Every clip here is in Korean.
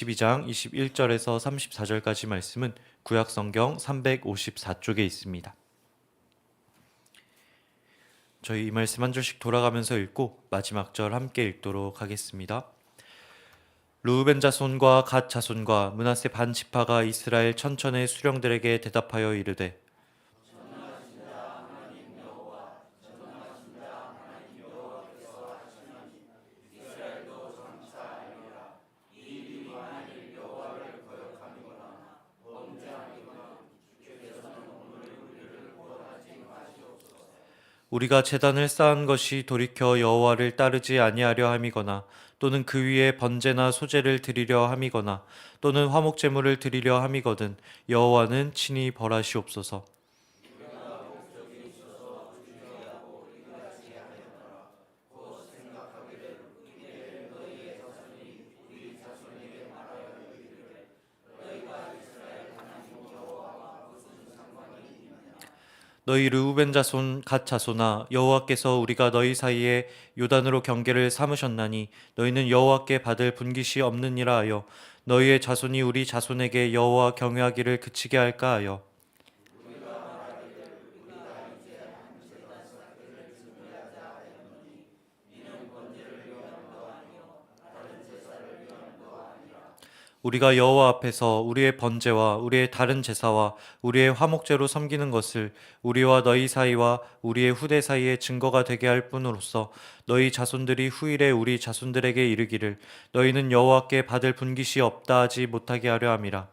12장 21절에서 34절까지 말씀은 구약성경 354쪽에 있습니다. 저희 이 말씀 한 절씩 돌아가면서 읽고 마지막 절 함께 읽도록 하겠습니다. 르우벤 자손과 갓 자손과 므낫세 반 지파가 이스라엘 천천의 수령들에게 대답하여 이르되 우리가 제단을 쌓은 것이 돌이켜 여호와를 따르지 아니하려 함이거나 또는 그 위에 번제나 소제를 드리려 함이거나 또는 화목 제물을 드리려 함이거든 여호와는 친히 벌하시옵소서. 너희 르우벤 자손 갓 자손아 여호와께서 우리가 너희 사이에 요단으로 경계를 삼으셨나니 너희는 여호와께 받을 분깃이 없느니라 하여 너희의 자손이 우리 자손에게 여호와 경외하기를 그치게 할까 하여 우리가 여호와 앞에서 우리의 번제와 우리의 다른 제사와 우리의 화목제로 섬기는 것을 우리와 너희 사이와 우리의 후대 사이에 증거가 되게 할 뿐으로써 너희 자손들이 후일에 우리 자손들에게 이르기를 너희는 여호와께 받을 분깃이 없다 하지 못하게 하려 함이라.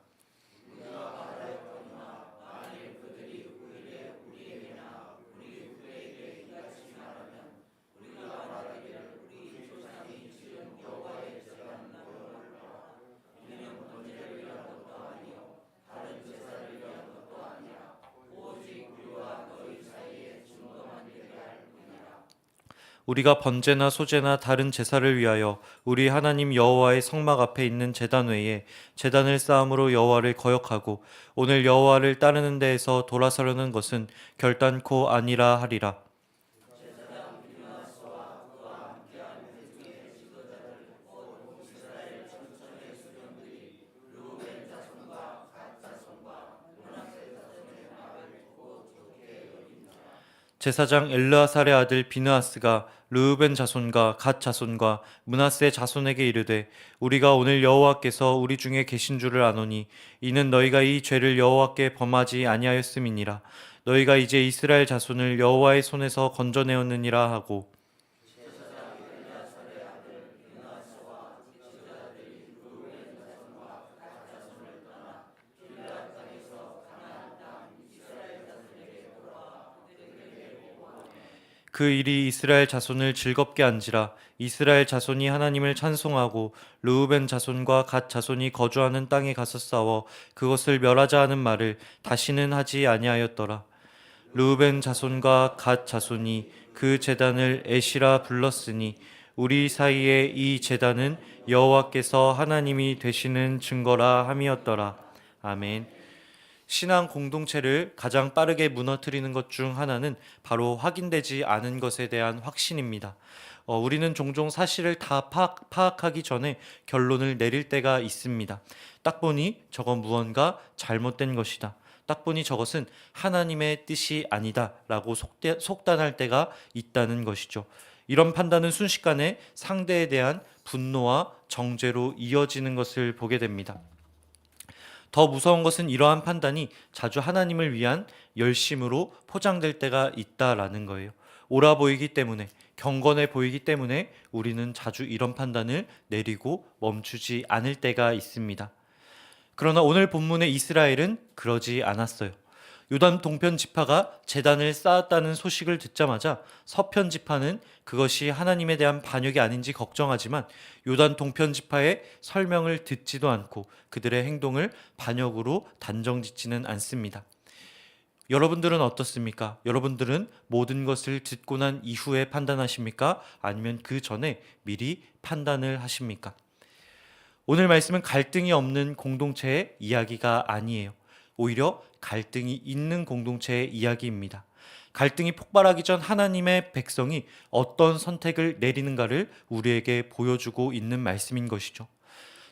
우리가 번제나 소제나 다른 제사를 위하여 우리 하나님 여호와의 성막 앞에 있는 제단 외에 제단을 쌓음으로 여호와를 거역하고 오늘 여호와를 따르는 데에서 돌아서려는 것은 결단코 아니라 하리라. 제사장 엘르아살의 아들 비느하스가 르우벤 자손과 갓 자손과 므낫세 자손에게 이르되 우리가 오늘 여호와께서 우리 중에 계신 줄을 아노니 이는 너희가 이 죄를 여호와께 범하지 아니하였음이니라. 너희가 이제 이스라엘 자손을 여호와의 손에서 건져내었느니라 하고 그 일이 이스라엘 자손을 즐겁게 한지라. 이스라엘 자손이 하나님을 찬송하고 르우벤 자손과 갓 자손이 거주하는 땅에 가서 싸워 그것을 멸하자 하는 말을 다시는 하지 아니하였더라. 르우벤 자손과 갓 자손이 그 제단을 에시라 불렀으니 우리 사이에 이 제단은 여호와께서 하나님이 되시는 증거라 함이었더라. 아멘. 신앙 공동체를 가장 빠르게 무너뜨리는 것 중 하나는 바로 확인되지 않은 것에 대한 확신입니다. 우리는 종종 사실을 다 파악하기 전에 결론을 내릴 때가 있습니다. 딱 보니 저건 무언가 잘못된 것이다. 딱 보니 저것은 하나님의 뜻이 아니다 라고 속단할 때가 있다는 것이죠. 이런 판단은 순식간에 상대에 대한 분노와 정죄로 이어지는 것을 보게 됩니다. 더 무서운 것은 이러한 판단이 자주 하나님을 위한 열심으로 포장될 때가 있다라는 거예요. 옳아 보이기 때문에, 경건해 보이기 때문에 우리는 자주 이런 판단을 내리고 멈추지 않을 때가 있습니다. 그러나 오늘 본문의 이스라엘은 그러지 않았어요. 요단 동편 지파가 제단을 쌓았다는 소식을 듣자마자 서편 지파는 그것이 하나님에 대한 반역이 아닌지 걱정하지만 요단 동편 지파의 설명을 듣지도 않고 그들의 행동을 반역으로 단정짓지는 않습니다. 여러분들은 어떻습니까? 여러분들은 모든 것을 듣고 난 이후에 판단하십니까? 아니면 그 전에 미리 판단을 하십니까? 오늘 말씀은 갈등이 없는 공동체의 이야기가 아니에요. 오히려 갈등이 있는 공동체의 이야기입니다. 갈등이 폭발하기 전 하나님의 백성이 어떤 선택을 내리는가를 우리에게 보여주고 있는 말씀인 것이죠.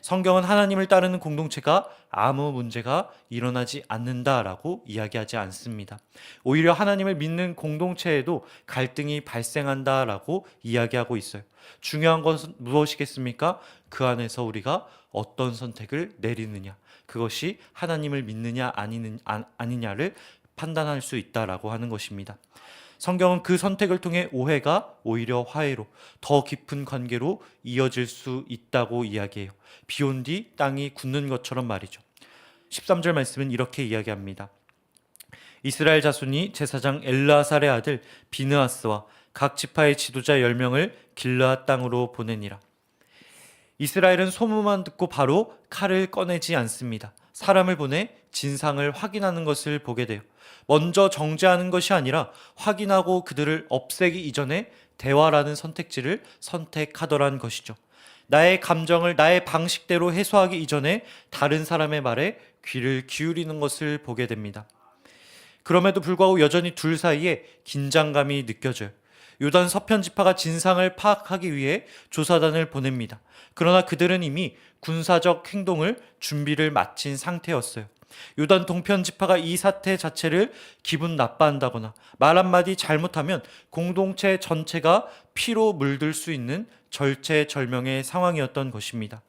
성경은 하나님을 따르는 공동체가 아무 문제가 일어나지 않는다라고 이야기하지 않습니다. 오히려 하나님을 믿는 공동체에도 갈등이 발생한다라고 이야기하고 있어요. 중요한 것은 무엇이겠습니까? 그 안에서 우리가 어떤 선택을 내리느냐, 그것이 하나님을 믿느냐 아니냐를 판단할 수 있다라고 하는 것입니다. 성경은 그 선택을 통해 오해가 오히려 화해로 더 깊은 관계로 이어질 수 있다고 이야기해요. 비온 뒤 땅이 굳는 것처럼 말이죠. 13절 말씀은 이렇게 이야기합니다. 이스라엘 자손이 제사장 엘르아살의 아들 비느하스와 각 지파의 지도자 10명을 길르앗 땅으로 보내니라. 이스라엘은 소문만 듣고 바로 칼을 꺼내지 않습니다. 사람을 보내 진상을 확인하는 것을 보게 돼요. 먼저 정죄하는 것이 아니라 확인하고 그들을 없애기 이전에 대화라는 선택지를 선택하더란 것이죠. 나의 감정을 나의 방식대로 해소하기 이전에 다른 사람의 말에 귀를 기울이는 것을 보게 됩니다. 그럼에도 불구하고 여전히 둘 사이에 긴장감이 느껴져요. 요단 서편 지파가 진상을 파악하기 위해 조사단을 보냅니다. 그러나 그들은 이미 군사적 행동을 준비를 마친 상태였어요. 요단 동편 지파가 이 사태 자체를 기분 나빠한다거나 말 한마디 잘못하면 공동체 전체가 피로 물들 수 있는 절체절명의 상황이었던 것입니다.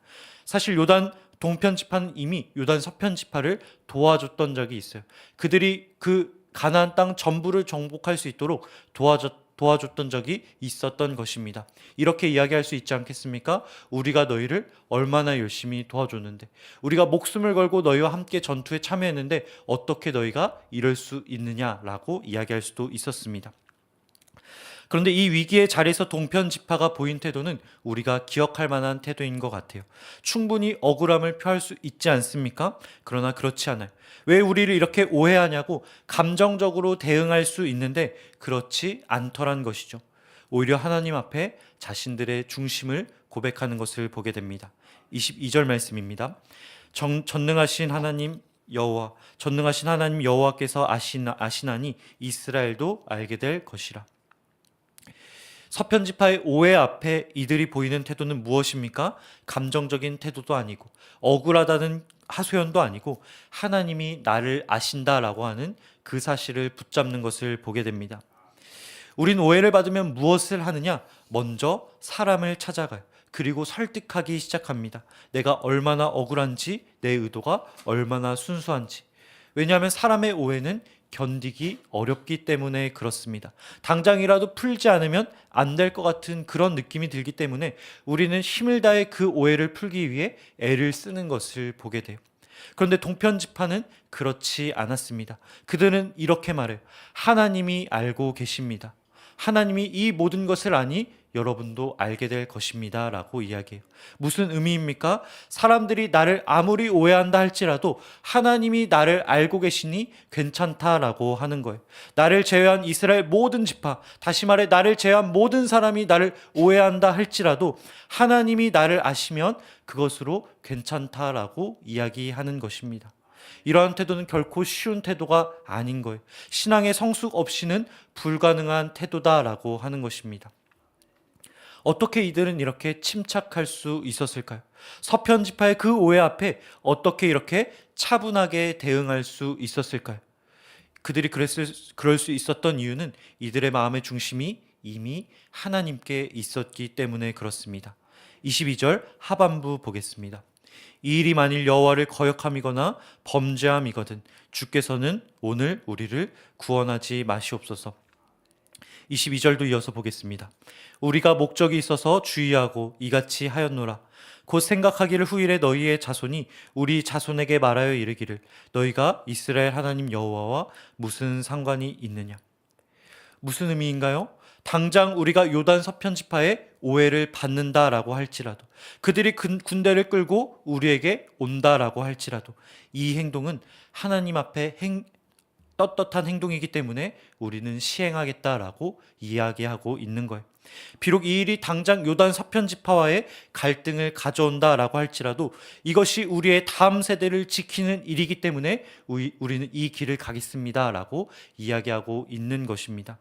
사실 요단 동편 지파는 이미 요단 서편 지파를 도와줬던 적이 있어요. 그들이 그 가나안 땅 전부를 정복할 수 있도록 도와줬던 적이 있었던 것입니다. 이렇게 이야기할 수 있지 않겠습니까? 우리가 너희를 얼마나 열심히 도와줬는데, 우리가 목숨을 걸고 너희와 함께 전투에 참여했는데 어떻게 너희가 이럴 수 있느냐라고 이야기할 수도 있었습니다. 그런데 이 위기의 자리에서 동편 지파가 보인 태도는 우리가 기억할 만한 태도인 것 같아요. 충분히 억울함을 표할 수 있지 않습니까? 그러나 그렇지 않아요. 왜 우리를 이렇게 오해하냐고 감정적으로 대응할 수 있는데 그렇지 않더란 것이죠. 오히려 하나님 앞에 자신들의 중심을 고백하는 것을 보게 됩니다. 22절 말씀입니다. 전능하신 하나님 여호와께서 아시나니 이스라엘도 알게 될 것이라. 서편 지파의 오해 앞에 이들이 보이는 태도는 무엇입니까? 감정적인 태도도 아니고 억울하다는 하소연도 아니고 하나님이 나를 아신다라고 하는 그 사실을 붙잡는 것을 보게 됩니다. 우린 오해를 받으면 무엇을 하느냐? 먼저 사람을 찾아가요. 그리고 설득하기 시작합니다. 내가 얼마나 억울한지, 내 의도가 얼마나 순수한지. 왜냐하면 사람의 오해는 견디기 어렵기 때문에 그렇습니다. 당장이라도 풀지 않으면 안 될 것 같은 그런 느낌이 들기 때문에 우리는 힘을 다해 그 오해를 풀기 위해 애를 쓰는 것을 보게 돼요. 그런데 동편 지파는 그렇지 않았습니다. 그들은 이렇게 말해요. 하나님이 알고 계십니다. 하나님이 이 모든 것을 아니 여러분도 알게 될 것입니다 라고 이야기해요. 무슨 의미입니까? 사람들이 나를 아무리 오해한다 할지라도 하나님이 나를 알고 계시니 괜찮다라고 하는 거예요. 나를 제외한 이스라엘 모든 지파, 다시 말해 나를 제외한 모든 사람이 나를 오해한다 할지라도 하나님이 나를 아시면 그것으로 괜찮다라고 이야기하는 것입니다. 이러한 태도는 결코 쉬운 태도가 아닌 거예요. 신앙의 성숙 없이는 불가능한 태도다라고 하는 것입니다. 어떻게 이들은 이렇게 침착할 수 있었을까요? 서편 지파의 그 오해 앞에 어떻게 이렇게 차분하게 대응할 수 있었을까요? 그들이 그럴 수 있었던 이유는 이들의 마음의 중심이 이미 하나님께 있었기 때문에 그렇습니다. 22절 하반부 보겠습니다. 이 일이 만일 여호와를 거역함이거나 범죄함이거든 주께서는 오늘 우리를 구원하지 마시옵소서. 22절도 이어서 보겠습니다. 우리가 목적이 있어서 주의하고 이같이 하였노라. 곧 생각하기를 후일에 너희의 자손이 우리 자손에게 말하여 이르기를 너희가 이스라엘 하나님 여호와와 무슨 상관이 있느냐. 무슨 의미인가요? 당장 우리가 요단 서편 지파의 오해를 받는다라고 할지라도, 그들이 군대를 끌고 우리에게 온다라고 할지라도 이 행동은 하나님 앞에 떳떳한 행동이기 때문에 우리는 시행하겠다라고 이야기하고 있는 거예요. 비록 이 일이 당장 요단 서편 지파와의 갈등을 가져온다라고 할지라도 이것이 우리의 다음 세대를 지키는 일이기 때문에 우리는 이 길을 가겠습니다라고 이야기하고 있는 것입니다.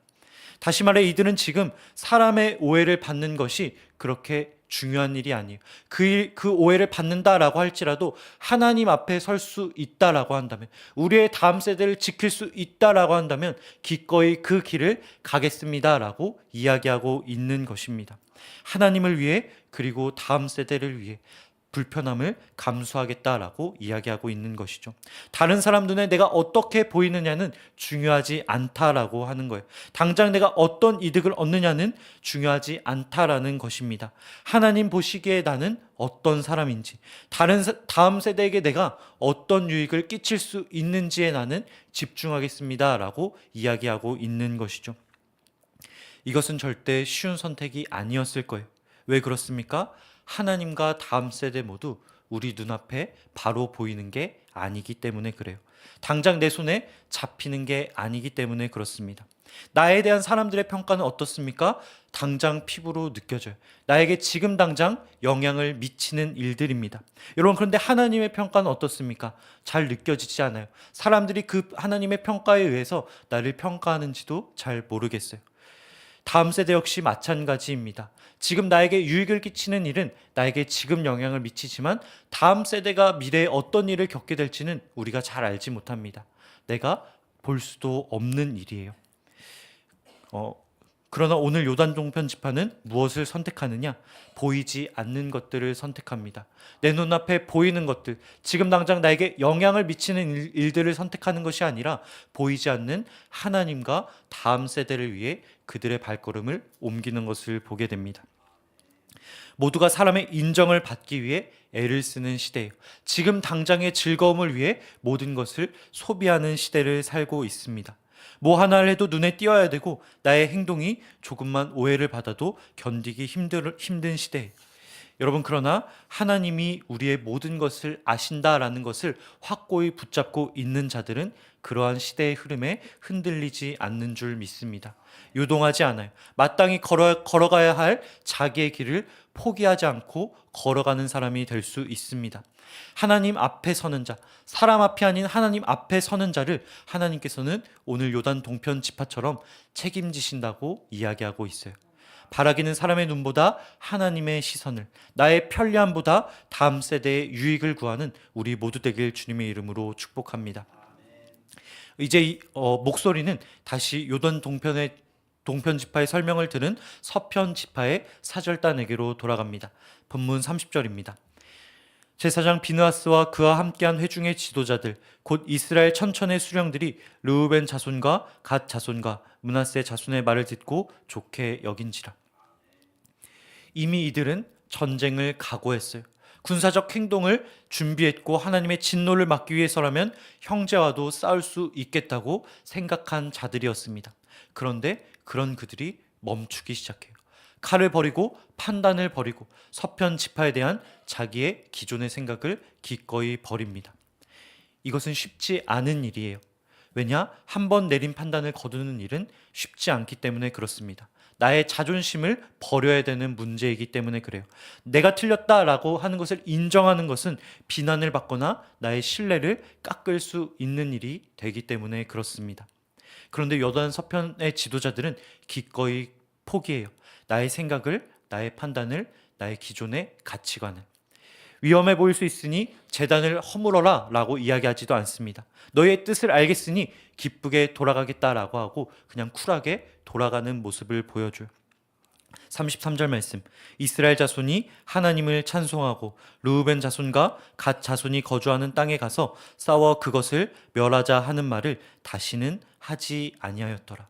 다시 말해 이들은 지금 사람의 오해를 받는 것이 그렇게 중요한 일이 아니에요. 그 오해를 받는다라고 할지라도 하나님 앞에 설 수 있다라고 한다면, 우리의 다음 세대를 지킬 수 있다라고 한다면 기꺼이 그 길을 가겠습니다라고 이야기하고 있는 것입니다. 하나님을 위해, 그리고 다음 세대를 위해 불편함을 감수하겠다라고 이야기하고 있는 것이죠. 다른 사람 눈에 내가 어떻게 보이느냐는 중요하지 않다라고 하는 거예요. 당장 내가 어떤 이득을 얻느냐는 중요하지 않다라는 것입니다. 하나님 보시기에 나는 어떤 사람인지, 다음 세대에게 내가 어떤 유익을 끼칠 수 있는지에 나는 집중하겠습니다라고 이야기하고 있는 것이죠. 이것은 절대 쉬운 선택이 아니었을 거예요. 왜 그렇습니까? 하나님과 다음 세대 모두 우리 눈앞에 바로 보이는 게 아니기 때문에 그래요. 당장 내 손에 잡히는 게 아니기 때문에 그렇습니다. 나에 대한 사람들의 평가는 어떻습니까? 당장 피부로 느껴져요. 나에게 지금 당장 영향을 미치는 일들입니다. 여러분, 그런데 하나님의 평가는 어떻습니까? 잘 느껴지지 않아요. 사람들이 그 하나님의 평가에 의해서 나를 평가하는지도 잘 모르겠어요. 다음 세대 역시 마찬가지입니다. 지금 나에게 유익을 끼치는 일은 나에게 지금 영향을 미치지만 다음 세대가 미래에 어떤 일을 겪게 될지는 우리가 잘 알지 못합니다. 내가 볼 수도 없는 일이에요. 그러나 오늘 요단 동편 지파는 무엇을 선택하느냐? 보이지 않는 것들을 선택합니다. 내 눈앞에 보이는 것들, 지금 당장 나에게 영향을 미치는 일들을 선택하는 것이 아니라 보이지 않는 하나님과 다음 세대를 위해 그들의 발걸음을 옮기는 것을 보게 됩니다. 모두가 사람의 인정을 받기 위해 애를 쓰는 시대예요. 지금 당장의 즐거움을 위해 모든 것을 소비하는 시대를 살고 있습니다. 뭐 하나를 해도 눈에 띄어야 되고 나의 행동이 조금만 오해를 받아도 견디기 힘든 시대. 여러분, 그러나 하나님이 우리의 모든 것을 아신다라는 것을 확고히 붙잡고 있는 자들은 그러한 시대의 흐름에 흔들리지 않는 줄 믿습니다. 요동하지 않아요. 마땅히 걸어가야 할 자기의 길을 포기하지 않고 걸어가는 사람이 될 수 있습니다. 하나님 앞에 서는 자, 사람 앞이 아닌 하나님 앞에 서는 자를 하나님께서는 오늘 요단 동편 지파처럼 책임지신다고 이야기하고 있어요. 바라기는 사람의 눈보다 하나님의 시선을, 나의 편리함보다 다음 세대의 유익을 구하는 우리 모두 되길 주님의 이름으로 축복합니다. 이제 목소리는 다시 요단 동편 지파의 설명을 들은 서편 지파의 사절단에게로 돌아갑니다. 본문 30절입니다. 제사장 비느하스와 그와 함께한 회중의 지도자들 곧 이스라엘 천천의 수령들이 르우벤 자손과 갓 자손과 므낫세 자손의 말을 듣고 좋게 여긴지라. 이미 이들은 전쟁을 각오했어요. 군사적 행동을 준비했고 하나님의 진노를 막기 위해서라면 형제와도 싸울 수 있겠다고 생각한 자들이었습니다. 그런데 그런 그들이 멈추기 시작해요. 칼을 버리고 판단을 버리고 서편 지파에 대한 자기의 기존의 생각을 기꺼이 버립니다. 이것은 쉽지 않은 일이에요. 왜냐? 한 번 내린 판단을 거두는 일은 쉽지 않기 때문에 그렇습니다. 나의 자존심을 버려야 되는 문제이기 때문에 그래요. 내가 틀렸다라고 하는 것을 인정하는 것은 비난을 받거나 나의 신뢰를 깎을 수 있는 일이 되기 때문에 그렇습니다. 그런데 요단 서편의 지도자들은 기꺼이 포기해요. 나의 생각을, 나의 판단을, 나의 기존의 가치관을. 위험해 보일 수 있으니 제단을 허물어라 라고 이야기하지도 않습니다. 너의 뜻을 알겠으니 기쁘게 돌아가겠다라고 하고 그냥 쿨하게 돌아가는 모습을 보여줘요. 33절 말씀. 이스라엘 자손이 하나님을 찬송하고 르우벤 자손과 갓 자손이 거주하는 땅에 가서 싸워 그것을 멸하자 하는 말을 다시는 하지 아니하였더라.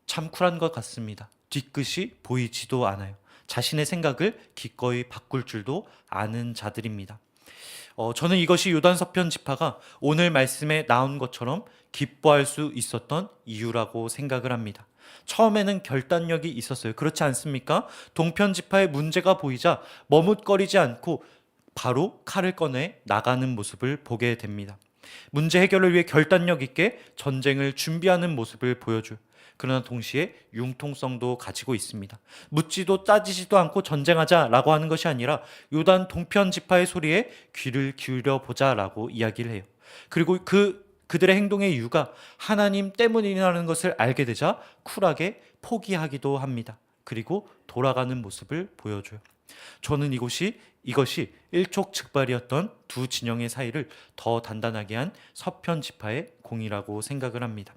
참 쿨한 것 같습니다. 뒤끝이 보이지도 않아요. 자신의 생각을 기꺼이 바꿀 줄도 아는 자들입니다. 저는 이것이 요단 서편 지파가 오늘 말씀에 나온 것처럼 기뻐할 수 있었던 이유라고 생각을 합니다. 처음에는 결단력이 있었어요. 그렇지 않습니까? 동편 지파의 문제가 보이자 머뭇거리지 않고 바로 칼을 꺼내 나가는 모습을 보게 됩니다. 문제 해결을 위해 결단력 있게 전쟁을 준비하는 모습을 보여줘요. 그러나 동시에 융통성도 가지고 있습니다. 묻지도 따지지도 않고 전쟁하자라고 하는 것이 아니라 요단 동편 지파의 소리에 귀를 기울여 보자라고 이야기를 해요. 그리고 그들의 행동의 이유가 하나님 때문이라는 것을 알게 되자 쿨하게 포기하기도 합니다. 그리고 돌아가는 모습을 보여줘요. 저는 이것이 일촉즉발이었던 두 진영의 사이를 더 단단하게 한 서편 지파의 공이라고 생각을 합니다.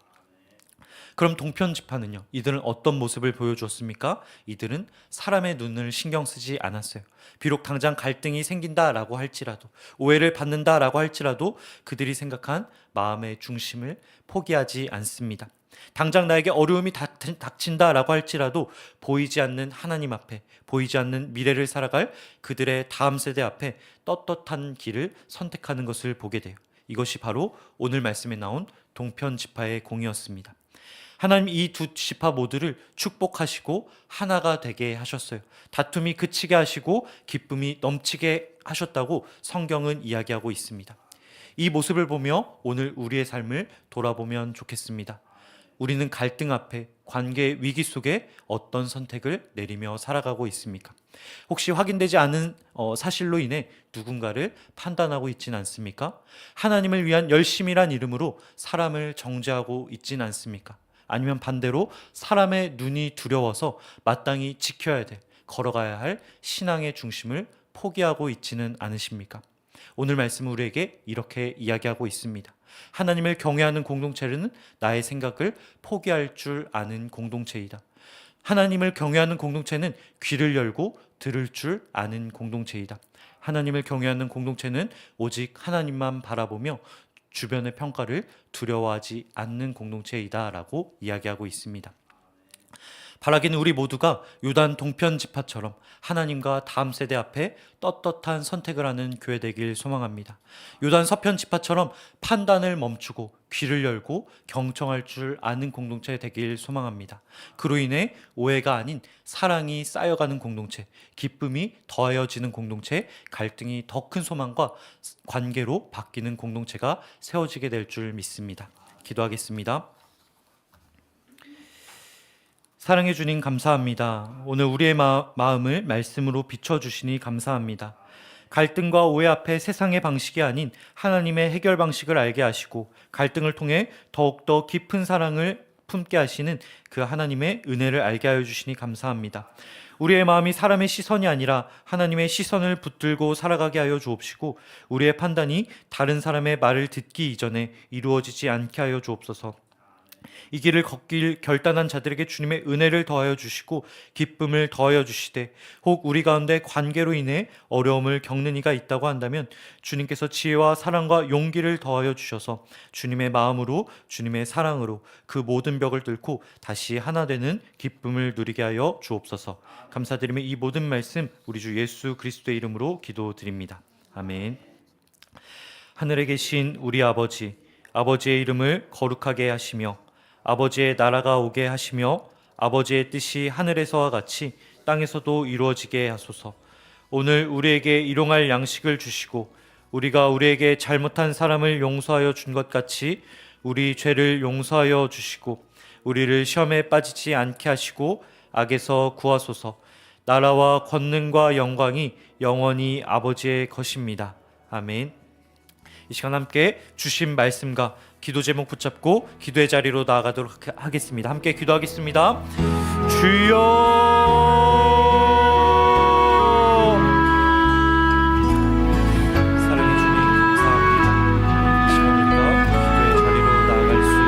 그럼 동편 지파는요? 이들은 어떤 모습을 보여주었습니까? 이들은 사람의 눈을 신경 쓰지 않았어요. 비록 당장 갈등이 생긴다라고 할지라도, 오해를 받는다라고 할지라도 그들이 생각한 마음의 중심을 포기하지 않습니다. 당장 나에게 어려움이 닥친다라고 할지라도 보이지 않는 하나님 앞에, 보이지 않는 미래를 살아갈 그들의 다음 세대 앞에 떳떳한 길을 선택하는 것을 보게 돼요. 이것이 바로 오늘 말씀에 나온 동편 지파의 공이었습니다. 하나님 이 두 지파 모두를 축복하시고 하나가 되게 하셨어요. 다툼이 그치게 하시고 기쁨이 넘치게 하셨다고 성경은 이야기하고 있습니다. 이 모습을 보며 오늘 우리의 삶을 돌아보면 좋겠습니다. 우리는 갈등 앞에, 관계 위기 속에 어떤 선택을 내리며 살아가고 있습니까? 혹시 확인되지 않은 사실로 인해 누군가를 판단하고 있진 않습니까? 하나님을 위한 열심이란 이름으로 사람을 정죄하고 있진 않습니까? 아니면 반대로 사람의 눈이 두려워서 마땅히 지켜야 돼, 걸어가야 할 신앙의 중심을 포기하고 있지는 않으십니까? 오늘 말씀은 우리에게 이렇게 이야기하고 있습니다. 하나님을 경외하는 공동체는 나의 생각을 포기할 줄 아는 공동체이다. 하나님을 경외하는 공동체는 귀를 열고 들을 줄 아는 공동체이다. 하나님을 경외하는 공동체는 오직 하나님만 바라보며 주변의 평가를 두려워하지 않는 공동체이다라고 이야기하고 있습니다. 바라기는 우리 모두가 요단 동편 지파처럼 하나님과 다음 세대 앞에 떳떳한 선택을 하는 교회 되길 소망합니다. 요단 서편 지파처럼 판단을 멈추고 귀를 열고 경청할 줄 아는 공동체 되길 소망합니다. 그로 인해 오해가 아닌 사랑이 쌓여가는 공동체, 기쁨이 더하여지는 공동체, 갈등이 더 큰 소망과 관계로 바뀌는 공동체가 세워지게 될 줄 믿습니다. 기도하겠습니다. 사랑해 주님 감사합니다. 오늘 우리의 마음을 말씀으로 비춰주시니 감사합니다. 갈등과 오해 앞에 세상의 방식이 아닌 하나님의 해결 방식을 알게 하시고 갈등을 통해 더욱더 깊은 사랑을 품게 하시는 그 하나님의 은혜를 알게 하여 주시니 감사합니다. 우리의 마음이 사람의 시선이 아니라 하나님의 시선을 붙들고 살아가게 하여 주옵시고 우리의 판단이 다른 사람의 말을 듣기 이전에 이루어지지 않게 하여 주옵소서. 이 길을 걷길 결단한 자들에게 주님의 은혜를 더하여 주시고 기쁨을 더하여 주시되, 혹 우리 가운데 관계로 인해 어려움을 겪는 이가 있다고 한다면 주님께서 지혜와 사랑과 용기를 더하여 주셔서 주님의 마음으로, 주님의 사랑으로 그 모든 벽을 뚫고 다시 하나 되는 기쁨을 누리게 하여 주옵소서. 감사드리며 이 모든 말씀 우리 주 예수 그리스도의 이름으로 기도드립니다. 아멘. 하늘에 계신 우리 아버지, 아버지의 이름을 거룩하게 하시며 아버지의 나라가 오게 하시며 아버지의 뜻이 하늘에서와 같이 땅에서도 이루어지게 하소서. 오늘 우리에게 일용할 양식을 주시고 우리가 우리에게 잘못한 사람을 용서하여 준 것 같이 우리 죄를 용서하여 주시고 우리를 시험에 빠지지 않게 하시고 악에서 구하소서. 나라와 권능과 영광이 영원히 아버지의 것입니다. 아멘. 이 시간 함께 주신 말씀과 기도 제목 붙잡고 기도의 자리로 나아가도록 하겠습니다. 함께 기도하겠습니다. 주여